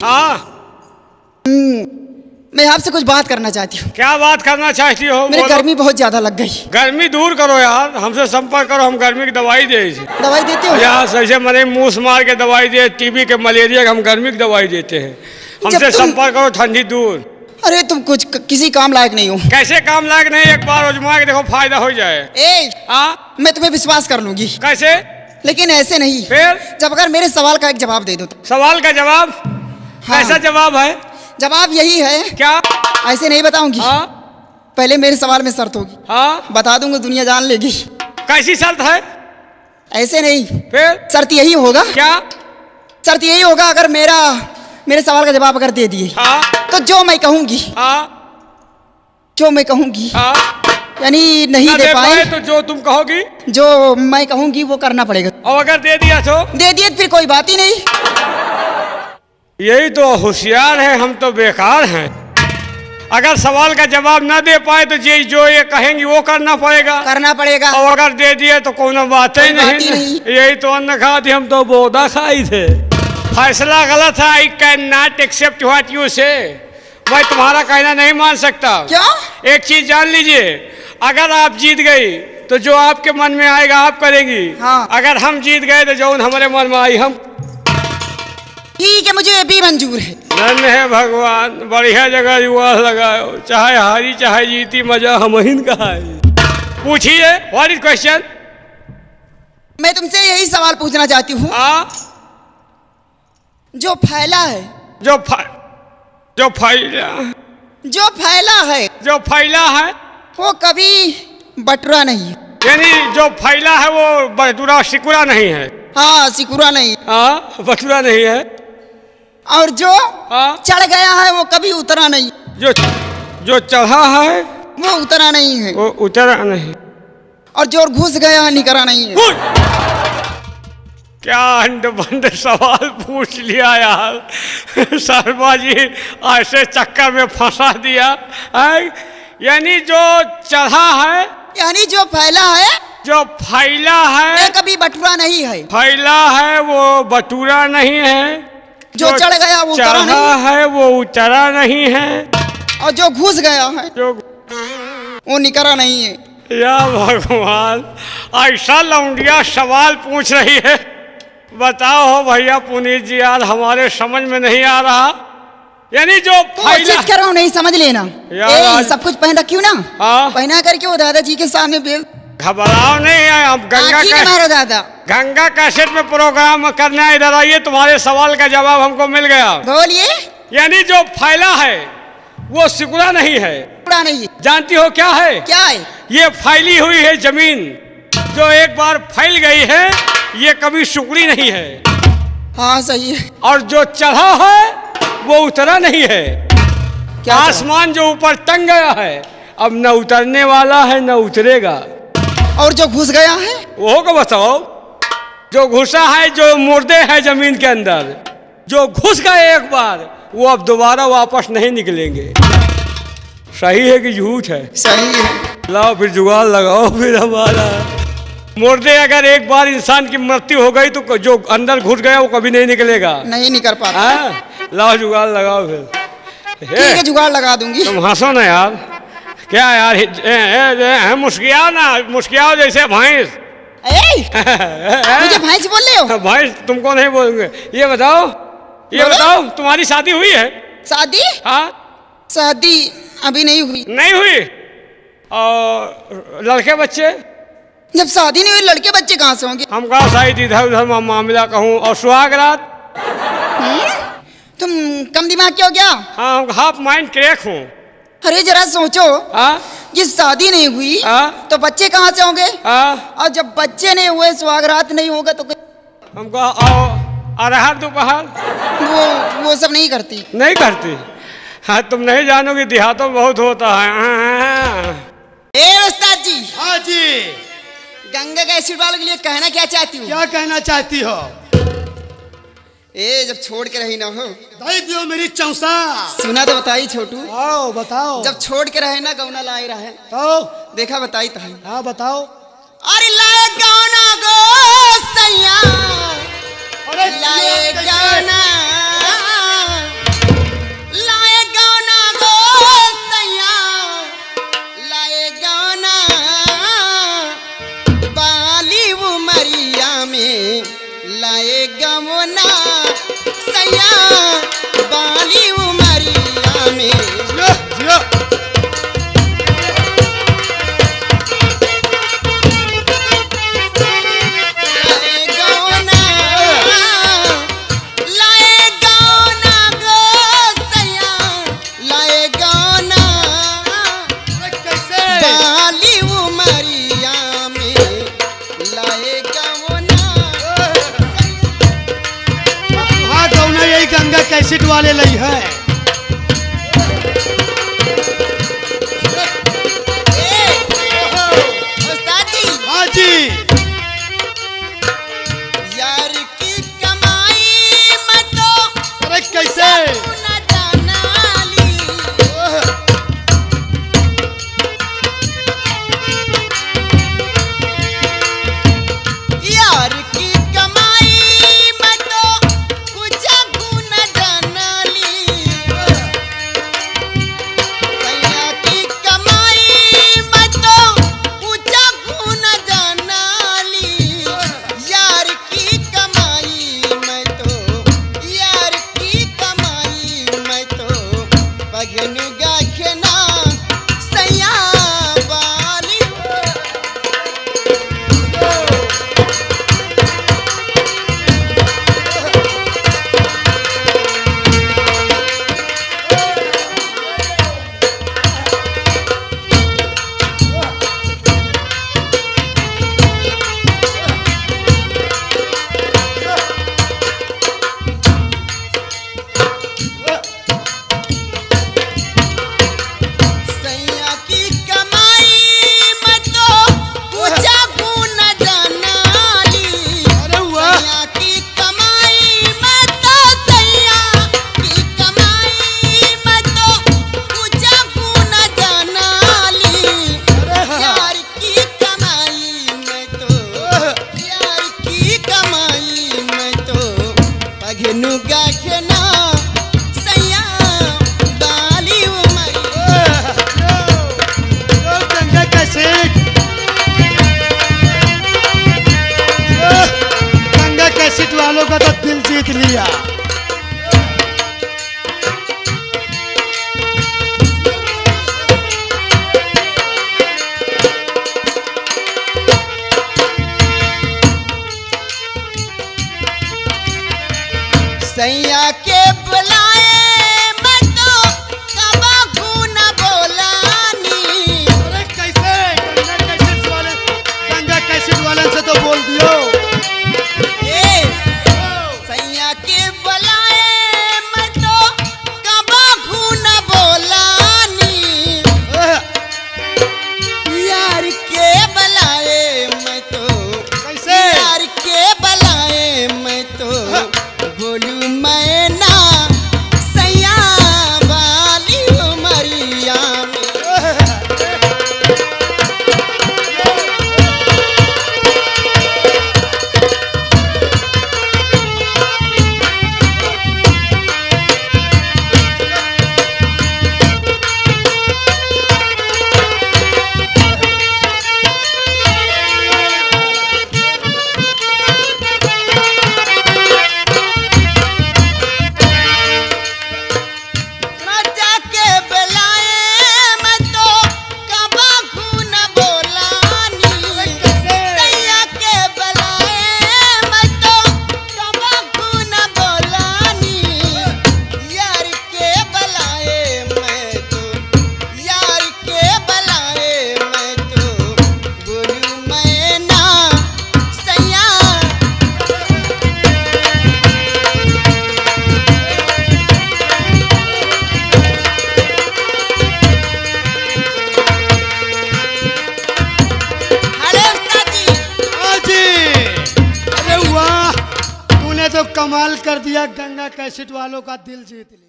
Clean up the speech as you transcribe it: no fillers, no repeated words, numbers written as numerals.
हाँ, मैं आपसे कुछ बात करना चाहती हूँ। क्या बात करना चाहती हो? मेरी बोलो। गर्मी बहुत ज्यादा लग गई। गर्मी दूर करो यार, हमसे संपर्क करो, हम गर्मी की दवाई दे। दवाई देते हो? यहाँ सही मरे मूस मार के दवाई दे, टीबी के मलेरिया के हम गर्मी की दवाई देते हैं। हमसे संपर्क करो, ठंडी दूर। अरे तुम कुछ किसी काम लायक नहीं हो। कैसे काम लायक नहीं? एक बार आजमा के देखो, फायदा हो जाए। मैं तुम्हें विश्वास कर लूंगी। कैसे? लेकिन ऐसे नहीं। फिर? जब अगर मेरे सवाल का एक जवाब दे दो तो। सवाल का जवाब? हाँ। कैसा जवाब है? जवाब यही है। क्या? ऐसे नहीं बताऊंगी। हाँ? पहले मेरे सवाल में शर्त होगी। हाँ? बता दूंगा, दुनिया जान लेगी। कैसी शर्त है? ऐसे नहीं। फिर? शर्त यही होगा। क्या? शर्त यही होगा, अगर मेरे सवाल का जवाब अगर दे दिए, हाँ? तो जो मैं कहूंगी, हाँ? जो मैं कहूंगी, हाँ? यानी नहीं दे पाए तो जो तुम कहोगी, जो मैं कहूंगी वो करना पड़ेगा। और अगर दे दिया तो? दे दिए तो फिर कोई बात ही नहीं। यही तो होशियार है, हम तो बेकार हैं। अगर सवाल का जवाब ना दे पाए तो जो ये कहेंगी वो करना पड़ेगा। करना पड़ेगा। और अगर दे दिए तो कोनो बात ही नहीं। यही तो अन्न खा थी, हम तो बोदा खाई थे। फैसला गलत है। I can not accept what you say. मैं तुम्हारा कहना नहीं मान सकता। क्या? एक चीज जान लीजिए, अगर आप जीत गई तो जो आपके मन में आएगा आप करेंगी। हाँ। अगर हम जीत गए तो जो हमारे मन में आई हम। ठीक है, मुझे भी मंजूर है। धन्य है भगवान, बढ़िया जगह जुआ लगाओ। चाहे हारी चाहे जीती, मजा हमहिन का है। पूछिए, व्हाट इज क्वेश्चन? मैं तुमसे यही सवाल पूछना चाहती हूँ। जो फैला है, जो फैला है वो कभी बटुरा नहीं। यानी जो फैला है वो बटुरा सिकुड़ा नहीं है। हाँ, सिकुड़ा नहीं। हाँ, बटुरा नहीं है। और जो हाँ? चढ़ गया है वो कभी उतरा नहीं। जो चढ़ा है वो उतरा नहीं है। वो उतरा नहीं। और जो घुस गया है निकरा नहीं है। क्या अंड बंड सवाल पूछ लिया यार। शर्मा जी ऐसे चक्कर में फंसा दिया है। यानी जो चढ़ा है, यानी जो फैला है, जो फैला है, ये कभी बटुरा नहीं है। फैला है वो बटूरा नहीं है। जो चढ़ गया वो उतरा नहीं है वो उतरा नहीं है। और जो घुस गया है जो वो निकरा नहीं है। या भगवान, ऐसा लौंडिया सवाल पूछ रही है। बताओ हो भैया पुनीत जी, यार हमारे समझ में नहीं आ रहा। यानी जो कोशिश कर रहा हूँ, नहीं समझ लेना। सब कुछ पहन रखी हूँ ना। हाँ? पहना करके वो दादाजी के सामने घबराओ नहीं है। अब गंगा कैसेट में प्रोग्राम करना है। इधर आइए, तुम्हारे सवाल का जवाब हमको मिल गया। बोलिए। यानी जो फैला है वो सिकुड़ा नहीं है। नहीं। जानती हो क्या है? क्या है? ये फैली हुई है जमीन। जो एक बार फैल गई है ये कभी सिकुड़ी नहीं है। हाँ सही है। और जो चढ़ा है वो उतरा नहीं है। क्या? आसमान जो ऊपर टंग गया है अब न उतरने वाला है न उतरेगा। और जो घुस गया है वो को बताओ। जो घुसा है, जो मुर्दे हैं जमीन के अंदर, जो घुस गए एक बार, वो अब दोबारा वापस नहीं निकलेंगे। सही है कि झूठ है? सही है। लाओ फिर जुगाड़ लगाओ फिर हमारा। मुर्दे अगर एक बार इंसान की मृत्यु हो गई तो जो अंदर घुस गया वो कभी नहीं निकलेगा। नहीं निकल पाता। लाओ जुगाड़ लगाओ फिर। ठीक है, जुगाड़ लगा दूंगी। तुम हंसो ना यार। क्या यार, मुस्कियाओ ना, मुस्कियाओ जैसे भैंस। मुझे भैंस बोल रहे हो? भैंस तुमको नहीं बोलेंगे। ये बताओ तुम्हारी शादी हुई है? शादी? हाँ। शादी अभी नहीं हुई। नहीं हुई? और लड़के बच्चे? जब शादी नहीं हुई लड़के बच्चे कहाँ से होंगे? हम कहा शायद इधर उधर मामला कहूँ। और सुहाग रात? तुम कम दिमाग क्या हो गया? हाँ, हाफ माइंड क्रैक हूँ। अरे जरा सोचो। कि शादी नहीं हुई तो बच्चे कहाँ से होंगे? और जब बच्चे नहीं हुए, सुहागरात नहीं होगा तो हमको अरहर दोपहर वो सब नहीं करती। नहीं करती? हाँ, तुम नहीं जानोगे, देहातों में बहुत होता है। उस्ताद जी। हाँ जी। गंगा का एसिड वालों के लिए कहना क्या चाहती हूँ? क्या कहना चाहती हो? जब छोड़ के रही ना हो, भाई दियो मेरी चौसा। सुना तो बताई छोटू। आओ बताओ। जब छोड़ के रहे ना गौना लाए रहे तो देखा बताई तो है। हाँ बताओ। अरे लाए गौना गो सैया, अरे लाए गौना वाले लई हैं। उस्ताद जी। हाँ जी। यार की कमाई में तो अरे कैसे? न जाना ली। यार की कमाई में तो कुछ गुण जाना ली। सैया की कमाई में तो कुछ गुण जाना ली। यार की कमाई में तो यार की कमाई में तो पगनु गाखना सैया वाली। सैया की कमाई में तो कुछ गुण जाना ली। अरे वाह। सैया की कमाई में तो सैया की कमाई में तो कुछ गुण जाना ली। यार की कमाई में तो यार की कमाई में तो पगनु गाखना सैया बाली उमर। गंगा कैसे? गंगा कैसेट वालों का तो दिल जीत लिया। सैया के बुलाए मैं तो कबा गुन बोलानी। अरे कैसे? गंगा कैसेट वाले से तो बोल दियो। ए सैया के बुलाए मैं तो कबा गुन बोलानी। यार के बुलाए मैं तो कैसे? यार के बुलाए मैं तो बोलू मैं ना सैया वाली उमरिया में। राजा के बुलाए मैं तो कबा गुन बोलानी। सैया के बुलाए मैं तो कबा गुन बोलानी। यार के बुलाए मैं तो यार के बुलाए मैं तो बोलू मैं ना सैया। अरे उस्ताद जी। हाँ जी। अरे वाह, तूने तो कमाल कर दिया। गंगा कैसेट वालों का दिल जीत लिया।